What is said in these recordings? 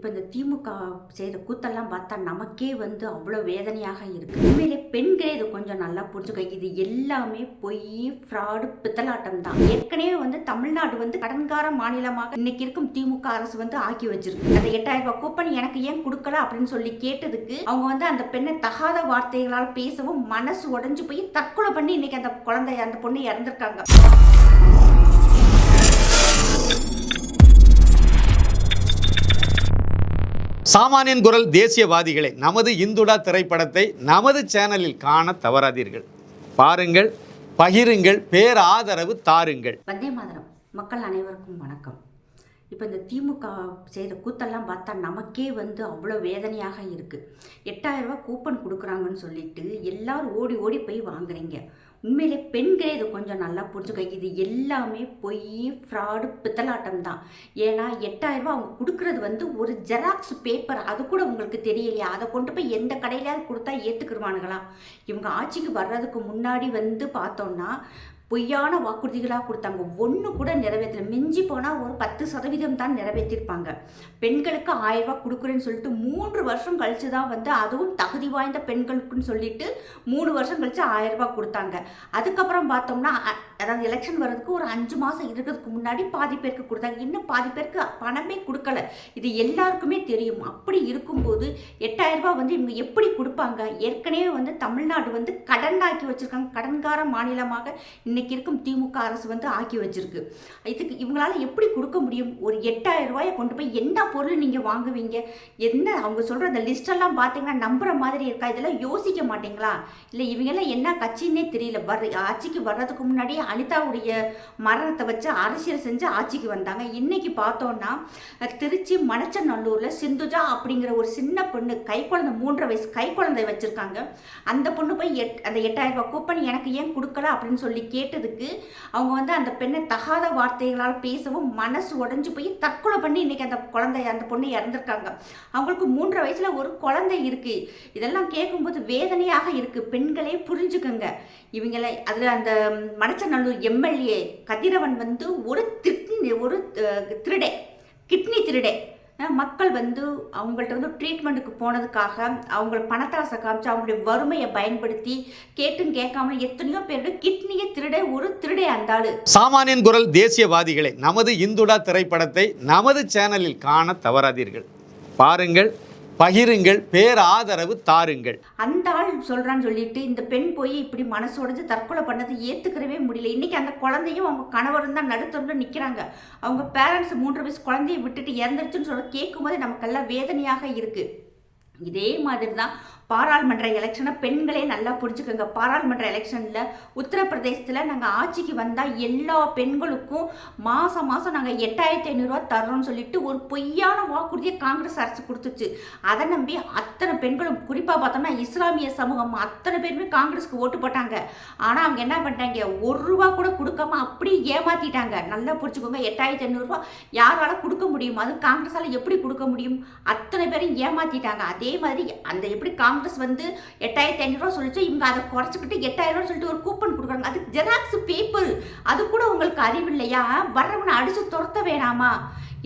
இப்போ இந்த திமுக செய்கிற கூத்தெல்லாம் பார்த்தா நமக்கே வந்து அவ்வளோ வேதனையாக இருக்குது. உண்மையிலே பெண்களே இது கொஞ்சம் நல்லா புரிஞ்சுக்க, இது எல்லாமே பொய், ஃப்ராடு, பித்தலாட்டம் தான். ஏற்கனவே வந்து தமிழ்நாடு வந்து கடன்கார மாநிலமாக இன்னைக்கு இருக்கும் திமுக அரசு வந்து ஆக்கி வச்சிருக்கு. அந்த 8000 ரூபாய் கூப்பன் எனக்கு ஏன் கொடுக்கல அப்படின்னு சொல்லி கேட்டதுக்கு அவங்க வந்து அந்த பெண்ணை தகாத வார்த்தைகளால் பேசவும் மனசு உடைஞ்சு போய் தற்கொலை பண்ணி இன்னைக்கு அந்த பொண்ணு இறந்திருக்காங்க. சாமானியன் குரல் தேசியவாதிகளை, நமது இந்துடா திரைப்படத்தை நமது சேனலில் காண தவறாதீர்கள். பாருங்கள், பகிருங்கள், பேராதரவு தாருங்கள். வந்தே மாதரம். மக்கள் அனைவருக்கும் வணக்கம். இப்போ இந்த திமுக செய்கிற கூத்தெல்லாம் பார்த்தா நமக்கே வந்து அவ்வளோ வேதனையாக இருக்குது. 8000 ரூபாய் கூப்பன் கொடுக்குறாங்கன்னு சொல்லிட்டு எல்லாரும் ஓடி ஓடி போய் வாங்குறீங்க. உண்மையிலே பெண்களே இது கொஞ்சம் நல்லா புரிஞ்சுக்க, இது எல்லாமே பொய், ஃப்ராடு, பித்தலாட்டம் தான். ஏன்னா 8000 ரூபாய் அவங்க கொடுக்குறது வந்து ஒரு ஜெராக்ஸ் பேப்பர், அது கூட உங்களுக்கு தெரியலையா? அதை கொண்டு போய் எந்த கடையிலாவது கொடுத்தா ஏற்றுக்குருவானுங்களா? இவங்க ஆட்சிக்கு வர்றதுக்கு முன்னாடி வந்து பார்த்தோம்னா பொய்யான வாக்குறுதிகளாக கொடுத்தாங்க. ஒன்று கூட நிறைவேற்றல. மிஞ்சி போனால் ஒரு 10% தான் நிறைவேற்றிருப்பாங்க. பெண்களுக்கு 1000 ரூபாய் கொடுக்குறேன்னு சொல்லிட்டு 3 வருஷம் கழிச்சு தான் வந்து, அதுவும் தகுதி வாய்ந்த பெண்களுக்குன்னு சொல்லிட்டு 3 வருஷம் கழிச்சு 1000 ரூபாய் கொடுத்தாங்க. அதுக்கப்புறம் பார்த்தோம்னா, அதாவது எலெக்ஷன் வர்றதுக்கு ஒரு 5 மாதம் இருக்கிறதுக்கு முன்னாடி பாதி பேருக்கு கொடுத்தாங்க. இன்னும் பாதி பேருக்கு பணமே கொடுக்கல. இது எல்லாருக்குமே தெரியும். அப்படி இருக்கும்போது 8000 ரூபாய் வந்து இவங்க எப்படி கொடுப்பாங்க? ஏற்கனவே வந்து தமிழ்நாடு வந்து கடனாக்கி வச்சிருக்காங்க. கடன்கார மாநிலமாக இன்னைக்கு இருக்கும் திமுக அரசு வந்து ஆக்கி வச்சிருக்கு. இதுக்கு இவங்களால எப்படி கொடுக்க முடியும்? ஒரு 8000 ரூபாயை கொண்டு போய் என்ன பொருள் நீங்க வாங்குவீங்க? என்ன அவங்க சொல்ற அந்த லிஸ்ட் எல்லாம் பார்த்தீங்கன்னா நம்புற மாதிரி இருக்கா? இதெல்லாம் யோசிக்க மாட்டீங்களா? இல்லை இவங்கெல்லாம் என்ன கட்சின்னே தெரியல. ஆட்சிக்கு வர்றதுக்கு முன்னாடியே அனிதாவுடைய மரணத்தை வச்சு அரசியல் செஞ்சு ஆட்சிக்கு வந்தாங்க. இன்னைக்கு பார்த்தோம்னா திருச்சி மணச்சநல்லூர்ல சிந்துஜா அப்படிங்கிற ஒரு சின்ன பொண்ணு, கை குழந்தை, 3.5 வயசு கை குழந்தை வச்சிருக்காங்க. அந்த பொண்ணு போய் அந்த 8000 ரூபாய் கூப்பன் எனக்கு ஏன் கொடுக்கல அப்படின்னு சொல்லி கேட்டதுக்கு அவங்க வந்து அந்த பெண்ணை தகாத வார்த்தைகளால் பேசவும் மனசு உடைஞ்சு போய் தற்கொலை பண்ணி இன்னைக்கு அந்த பொண்ணு இறந்திருக்காங்க. அவங்களுக்கு 3.5 வயசுல ஒரு குழந்தை இருக்கு. இதெல்லாம் கேட்கும்போது வேதனையாக இருக்கு. பெண்களே புரிஞ்சுக்கங்க. இவங்களை அதில் அந்த மணச்சநல்லூர் எம்எல்ஏ கதிரவன் வந்து ஒரு கிட்னி திருடே. மக்கள் வந்து அவங்கள்ட்ட வந்து ட்ரீட்மெண்ட்டுக்கு போனதுக்காக அவங்க பணத்தாசை காமிச்சு அவங்களுடைய வறுமையை பயன்படுத்தி கேட்டும் கேட்காம எத்தனையோ பேருடைய கிட்னியை ஒரு திருடே அந்தாளு. சாமானியன் குரல் தேசியவாதிகளை, நமது இந்துடா திரைப்படத்தை நமது சேனலில் காண தவறாதீர்கள். பாருங்கள், பகிருங்கள், பேராதரவு தாருங்கள். அந்த ஆள் சொல்றான்னு சொல்லிட்டு இந்த பெண் போய் இப்படி மனசு உடைஞ்சு தற்கொலை பண்ணது ஏத்துக்கிறவே முடியல. இன்னைக்கு அந்த குழந்தையும் அவங்க கணவரும் தான் நடுத்தருல நிக்கிறாங்க. அவங்க பேரண்ட்ஸ் 3 வயசு குழந்தைய விட்டுட்டு இறந்துருச்சுன்னு சொல்ல கேட்கும் போது நமக்கெல்லாம் வேதனையாக இருக்கு. இதே மாதிரி தான் பாராளுமன்ற எலெக்ஷனை பெண்களே நல்லா புரிஞ்சுக்கோங்க. பாராளுமன்ற எலெக்ஷனில் உத்தரப்பிரதேசத்தில் நாங்கள் ஆட்சிக்கு வந்தால் எல்லா பெண்களுக்கும் மாதம் நாங்கள் 8500 ரூபா தர்றோம்னு சொல்லிட்டு ஒரு பொய்யான வாக்குறுதியை காங்கிரஸ் அரசு கொடுத்துச்சு. அதை நம்பி அத்தனை பெண்களும், குறிப்பாக பார்த்தோம்னா இஸ்லாமிய சமூகம் அத்தனை பேருமே காங்கிரஸ்க்கு ஓட்டு போட்டாங்க. ஆனால் அவங்க என்ன பண்ணிட்டாங்க, 1 ரூபா கூட கொடுக்காம அப்படியே ஏமாற்றிட்டாங்க. நல்லா புரிஞ்சுக்கோங்க. 8500 ரூபா யாரால கொடுக்க முடியும்? அது காங்கிரஸால் எப்படி கொடுக்க முடியும்? அத்தனை பேரும் ஏமாற்றிட்டாங்க. அதே மாதிரி அந்த எப்படி காங்கிரஸ் வந்து 8500 ரூபா சொல்லிச்சு, இவங்க அதை குறைச்சிக்கிட்டு 8000 ரூபா சொல்லிட்டு ஒரு கூப்பன் கொடுக்குறாங்க. அது ஜெராக்ஸ் பேப்பர். அது கூட உங்களுக்கு அறிவு இல்லையா? வர்றவனை அடிச்சு துரத்த வேணாமா?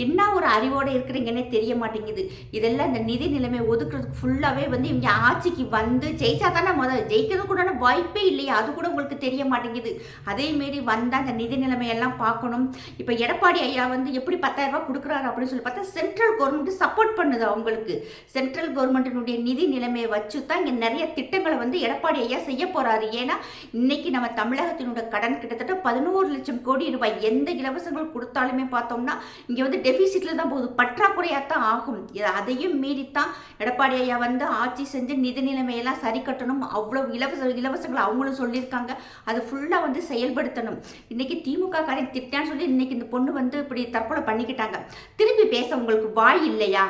என்ன ஒரு அறிவோடு இருக்கிறீங்கன்னே தெரிய மாட்டேங்குது. இதெல்லாம் இந்த நிதி நிலைமை ஒதுக்குறதுக்கு ஃபுல்லாகவே வந்து இவங்க ஆட்சிக்கு வந்து ஜெயிச்சா தானே ஜெயிக்கிறதுக்கு கூட வாய்ப்பே இல்லையா? அது கூட உங்களுக்கு தெரிய மாட்டேங்குது. அதேமாரி வந்தால் அந்த நிதி நிலைமையெல்லாம் பார்க்கணும். இப்போ எடப்பாடி ஐயா வந்து எப்படி 10000 ரூபா கொடுக்குறாரு அப்படின்னு சொல்லி பார்த்தா சென்ட்ரல் கவர்மெண்ட் சப்போர்ட் பண்ணுது அவங்களுக்கு. சென்ட்ரல் கவர்மெண்ட்டினுடைய நிதி நிலைமையை வச்சு தான் இங்கே நிறைய திட்டங்களை வந்து எடப்பாடி ஐயா செய்ய போகிறாரு. ஏன்னா இன்னைக்கு நம்ம தமிழகத்தினுடைய கடன் கிட்டத்தட்ட 11 லட்சம் கோடி ரூபாய். எந்த இலவசங்கள் கொடுத்தாலுமே பார்த்தோம்னா இங்கே வந்து டெபிசிட்டில் தான் போகுது, பற்றாக்குறையாக தான் ஆகும். அதையும் மீறித்தான் எடப்பாடி ஐயா வந்து ஆட்சி செஞ்சு நிதி நிலைமையெல்லாம் சரி கட்டணும். அவ்வளோ இலவசங்கள் அவங்களும் சொல்லியிருக்காங்க. அது ஃபுல்லாக வந்து செயல்படுத்தணும். இன்னைக்கு திமுக காரன் திட்டான்னு சொல்லி இன்னைக்கு இந்த பொண்ணு வந்து இப்படி தற்கொலை பண்ணிக்கிட்டாங்க. திருப்பி பேச உங்களுக்கு வாய் இல்லையா?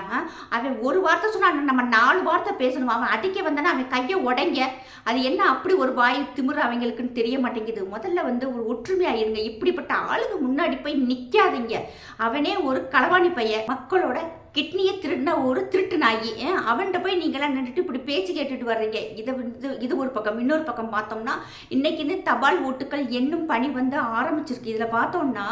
அவன் ஒரு வார்த்தை சொன்னால் நம்ம 4 வார்த்தை பேசணும். அவன் அடிக்க வந்தானே அவன் கையை உடைங்க. அது என்ன அப்படி ஒரு வாய் திமிரு அவங்களுக்குன்னு தெரிய மாட்டேங்குது. முதல்ல வந்து ஒரு ஒற்றுமையாக இருங்க. இப்படிப்பட்ட ஆளுக்கு முன்னாடி போய் நிற்காதீங்க. அவனே ஒரு களவாணி பையன். மக்களோட கிட்னியை திருடின ஒரு திருட்டு நாயி. அவன்கிட்ட போய் நீங்களாம் நின்றுட்டு இப்படி பேச்சு கேட்டுட்டு வர்றீங்க. இதை வந்து இது ஒரு பக்கம். இன்னொரு பக்கம் பார்த்தோம்னா இன்னைக்குன்னு தபால் ஓட்டுக்கள் எண்ணும் பணி வந்து ஆரம்பிச்சிருக்கு. இதில் பார்த்தோம்னா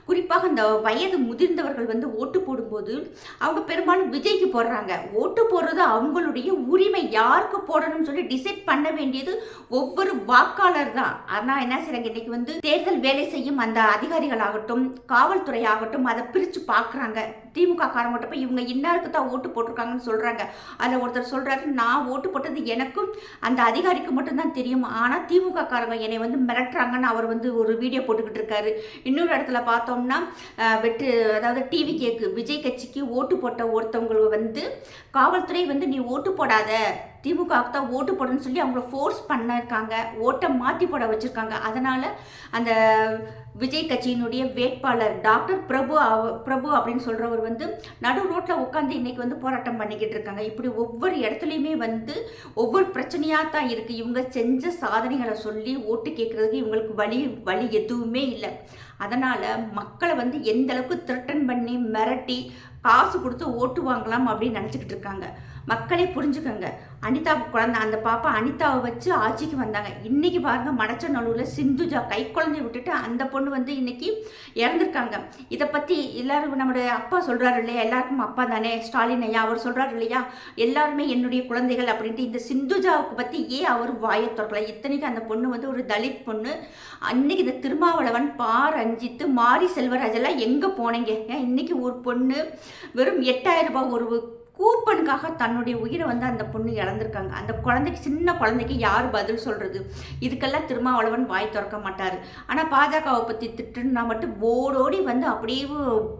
குறிப்பாக இந்த வயது முதிர்ந்தவர்கள் வந்து ஓட்டு போடும்போது அவங்க பெரும்பாலும் விஜய்க்கு போடுறாங்க. ஓட்டு போடுறது அவங்களுடைய உரிமை. யாருக்கு போடணும்னு சொல்லி டிசைட் பண்ண வேண்டியது ஒவ்வொரு வாக்காளர் தான். ஆனால் என்ன செய்றாங்க, இன்னைக்கு வந்து தேர்தல் வேலை செய்யும் அந்த அதிகாரிகள் ஆகட்டும், காவல்துறை ஆகட்டும், அதை பிரித்து பார்க்குறாங்க. திமுக காரங்கிட்ட போய் இவங்க இன்னாருக்கு தான் ஓட்டு போட்டிருக்காங்கன்னு சொல்கிறாங்க. அதில் ஒருத்தர் சொல்கிறாரு, நான் ஓட்டு போட்டது எனக்கும் அந்த அதிகாரிக்கு மட்டும்தான் தெரியும், ஆனால் திமுக காரங்க என்னை வந்து மிரட்டுறாங்கன்னு அவர் வந்து ஒரு வீடியோ போட்டுக்கிட்டு இருக்காரு. இன்னொரு இடத்துல பார்த்தோம்னா அதாவது டிவி கேக்கு விஜய் கட்சிக்கு ஓட்டு போட்ட ஒருத்தவங்க வந்து காவல்துறை வந்து நீ ஓட்டு போடாத, திமுகவுக்கு தான் ஓட்டு போடணும்னு சொல்லி அவங்கள ஃபோர்ஸ் பண்ணிருக்காங்க, ஓட்டை மாற்றி போட வச்சுருக்காங்க. அதனால் அந்த விஜய் கட்சியினுடைய வேட்பாளர் டாக்டர் பிரபு அப்படின்னு சொல்கிறவர் வந்து நடு ரோட்டில் உட்காந்து இன்னைக்கு வந்து போராட்டம் பண்ணிக்கிட்டு இருக்காங்க. இப்படி ஒவ்வொரு இடத்துலையுமே வந்து ஒவ்வொரு பிரச்சனையாக தான் இருக்குது. இவங்க செஞ்ச சாதனைகளை சொல்லி ஓட்டு கேட்குறதுக்கு இவங்களுக்கு வழி எதுவுமே இல்லை. அதனால் மக்களை வந்து எந்த அளவுக்கு த்ரெட்டன் பண்ணி மிரட்டி காசு கொடுத்து ஓட்டு வாங்கலாம் அப்படின்னு நினச்சிக்கிட்டு இருக்காங்க. மக்களே புரிஞ்சுக்கோங்க. அனிதா குழந்தை, அந்த பாப்பா அனிதாவை வச்சு ஆட்சிக்கு வந்தாங்க. இன்னைக்கு பாருங்க, மடச்சநல்லூரில் சிந்துஜா கை குழந்தைய விட்டுட்டு அந்த பொண்ணு வந்து இன்னைக்கு இறந்துருக்காங்க. இதை பற்றி எல்லாரும் நம்மளுடைய அப்பா சொல்கிறாரு இல்லையா, எல்லாருக்கும் அப்பா தானே ஸ்டாலின் ஐயா, அவர் சொல்கிறாரு இல்லையா, எல்லாருமே என்னுடைய குழந்தைகள் அப்படின்ட்டு. இந்த சிந்துஜாவுக்கு பற்றி ஏன் அவர் வாயை திறக்கல? இத்தனைக்கு அந்த பொண்ணு வந்து ஒரு தலித் பொண்ணு. அன்னைக்கு இந்த திருமாவளவன், ரஞ்சித்து, மாரி செல்வராஜ் எல்லாம் எங்கே போனீங்க? இன்னைக்கு ஒரு பொண்ணு வெறும் 8000 ரூபாய் ஒரு கூப்பனுக்காக தன்னுடைய உயிரை வந்து அந்த பொண்ணு இழந்திருக்காங்க. அந்த குழந்தைக்கு, சின்ன குழந்தைக்கு யார் பதில் சொல்கிறது? இதுக்கெல்லாம் திருமாவளவன் வாய் திறக்க மாட்டார். ஆனால் பாஜகவை பற்றி திட்டுன்னா மட்டும் ஓடோடி வந்து அப்படியே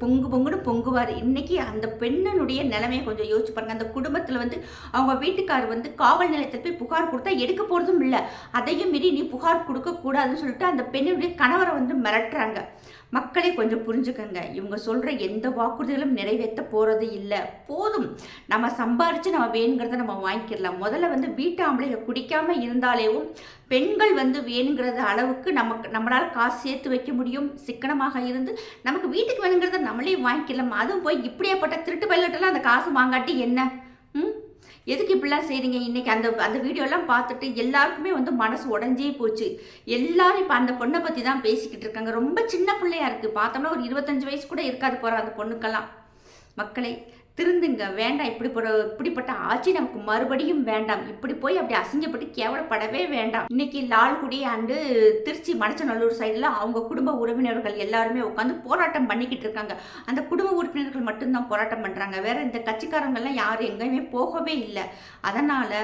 பொங்குன்னு பொங்குவார். இன்றைக்கி அந்த பெண்ணினுடைய நிலைமையை கொஞ்சம் யோசிச்சு பாருங்கள். அந்த குடும்பத்தில் வந்து அவங்க வீட்டுக்கார் வந்து காவல் நிலையத்தில் போய் புகார் கொடுத்தா எடுக்க போகிறதும் இல்லை. அதையும் மீறி நீ புகார் கொடுக்கக்கூடாதுன்னு சொல்லிட்டு அந்த பெண்ணுடைய கணவரை வந்து மிரட்டுறாங்க. மக்களே கொஞ்சம் புரிஞ்சுக்கங்க. இவங்க சொல்கிற எந்த வாக்குறுதிகளும் நிறைவேற்ற போகிறது இல்லை. போதும், நம்ம சம்பாரித்து நம்ம வேணுங்கிறத நம்ம வாங்கிக்கிடலாம். முதல்ல வந்து வீட்டு ஆம்பளைங்க குடிக்காமல் இருந்தாலேவும் பெண்கள் வந்து வேணுங்கிறது அளவுக்கு நம்மளால் காசு சேர்த்து வைக்க முடியும். சிக்கனமாக இருந்து நமக்கு வீட்டுக்கு வேணுங்கிறத நம்மளே வாங்கிக்கலாம். அதுவும் போய் இப்படியாப்பட்ட திருட்டு பயிலட்டெல்லாம் அந்த காசு வாங்காட்டி என்ன? எதுக்கு இப்படிலாம் செய்கிறீங்க? இன்றைக்கி அந்த வீடியோலாம் பார்த்துட்டு எல்லாருக்குமே வந்து மனசு உடஞ்சே போச்சு. எல்லாரும் இப்போ அந்த பொண்ணை பற்றி தான் பேசிக்கிட்டு இருக்காங்க. ரொம்ப சின்ன பிள்ளையா இருக்குது. பார்த்தோம்னா ஒரு 25 வயசு கூட இருக்காது போகிற அந்த பொண்ணுக்கெல்லாம். மக்களே திருந்துங்க. வேண்டாம், இப்படிப்பட்ட ஆட்சி நமக்கு மறுபடியும் வேண்டாம். இப்படி போய் அப்படி அசிங்கப்பட்டு கேவலப்படவே வேண்டாம். இன்னைக்கு லால்குடி அண்டு திருச்சி மணச்சநல்லூர் சைடில் அவங்க குடும்ப உறவினர்கள் எல்லாருமே உட்காந்து போராட்டம் பண்ணிக்கிட்டு இருக்காங்க. அந்த குடும்ப உறுப்பினர்கள் மட்டும்தான் போராட்டம் பண்ணுறாங்க. வேற இந்த கட்சிக்காரங்கெல்லாம் யாரும் எங்கேயுமே போகவே இல்லை. அதனால்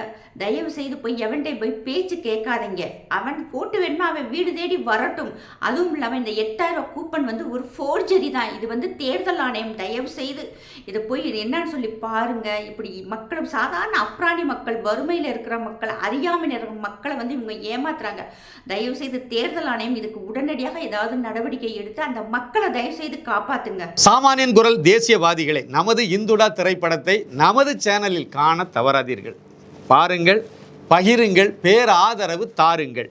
தயவு செய்து போய் எவன்டே போய் பேச்சு கேட்காதீங்க. அவன் போட்டு வேணுமா அவன் வீடு தேடி வரட்டும். அதுவும் இல்லாமல் இந்த 8000 கூப்பன் வந்து ஒரு ஃபோர்ஜரி தான். இது வந்து தேர்தல் ஆணையம் தயவு செய்து இதை போய் என்னன்னு சொல்லி பாருங்க. இப்படி மக்களும் சாதாரண அப்ராணி மக்கள், வறுமையில் இருக்கிற மக்கள், அறியாமல் இருக்கிற மக்களை வந்து இவங்க ஏமாத்துறாங்க. தயவு செய்து தேர்தல் ஆணையம் இதுக்கு உடனடியாக ஏதாவது நடவடிக்கை எடுத்து அந்த மக்களை தயவு செய்து காப்பாத்துங்க. சாமானியன் குரல் தேசியவாதிகளை, நமது இந்துடா திரைப்படத்தை நமது சேனலில் காண தவறாதீர்கள். பாருங்கள், பகிருங்கள், பேராதரவு தாருங்கள்.